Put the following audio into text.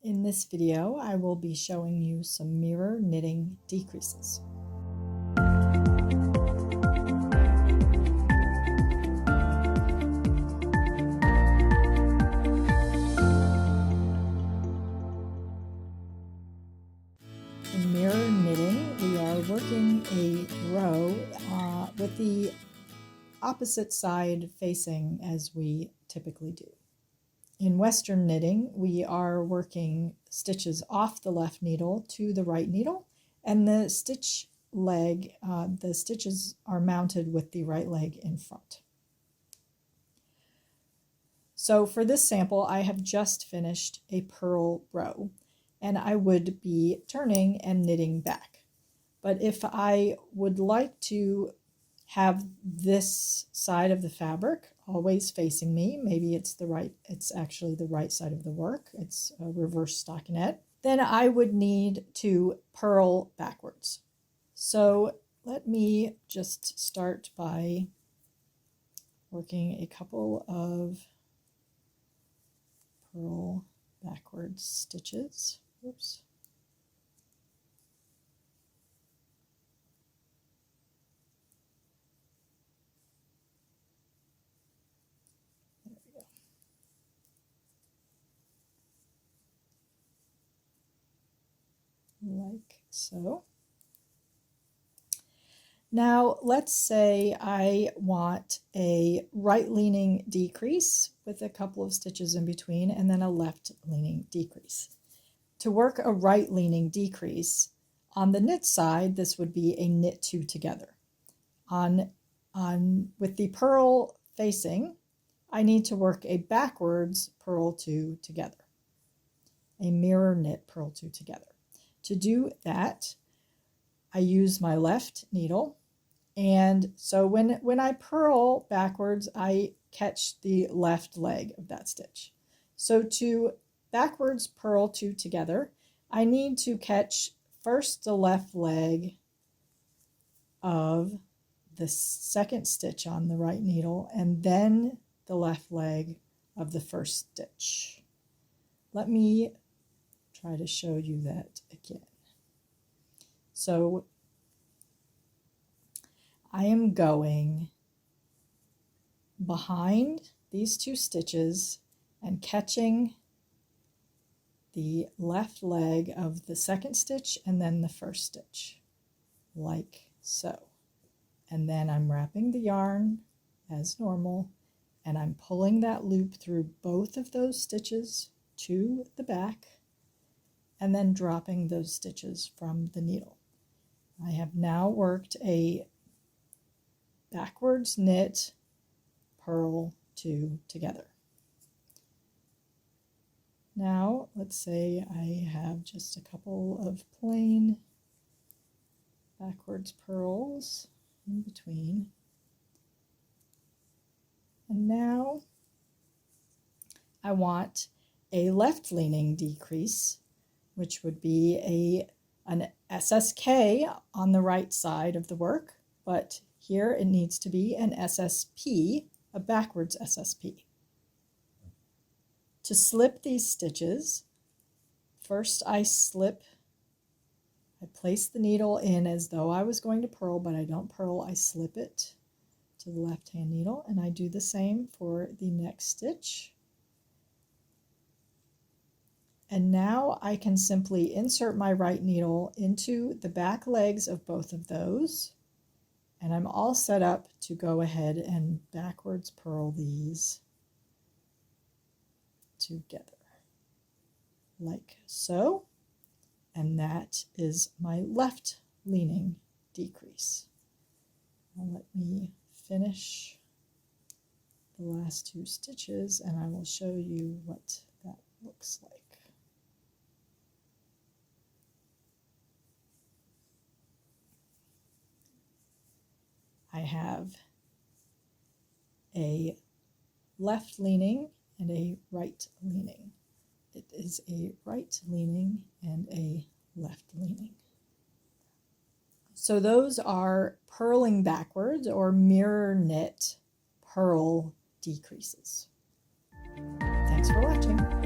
In this video, I will be showing you some mirror knitting decreases. In mirror knitting, we are working a row with the opposite side facing as we typically do. In Western knitting, we are working stitches off the left needle to the right needle, and the stitch leg, the stitches are mounted with the right leg in front. So for this sample, I have just finished a purl row, and I would be turning and knitting back. But if I would like to have this side of the fabric always facing me, maybe it's actually the right side of the work, it's a reverse stockinette, then I would need to purl backwards. So let me just start by working a couple of purl backwards stitches. Oops. Like so. Now let's say I want a right-leaning decrease with a couple of stitches in between and then a left-leaning decrease. To work a right-leaning decrease, on the knit side, this would be a knit two together. With the purl facing, I need to work a backwards purl two together, a mirror knit purl two together. To do that, I use my left needle, and so when I purl backwards, I catch the left leg of that stitch. So to backwards purl two together, I need to catch first the left leg of the second stitch on the right needle, and then the left leg of the first stitch. Let me try to show you that again. So I am going behind these two stitches and catching the left leg of the second stitch and then the first stitch, like so. And then I'm wrapping the yarn as normal, and I'm pulling that loop through both of those stitches to the back, and then dropping those stitches from the needle. I have now worked a backwards knit purl two together. Now let's say I have just a couple of plain backwards purls in between. And now I want a left-leaning decrease, which would be an SSK on the right side of the work, but here it needs to be an SSP, a backwards SSP. To slip these stitches, first I place the needle in as though I was going to purl, but I don't purl, I slip it to the left-hand needle, and I do the same for the next stitch. And now I can simply insert my right needle into the back legs of both of those, and I'm all set up to go ahead and backwards purl these together, like so. And that is my left-leaning decrease. Now let me finish the last two stitches, and I will show you what that looks like. I have a left-leaning and a right-leaning. It is a right-leaning and a left-leaning. So those are purling backwards or mirror knit purl decreases. Thanks for watching.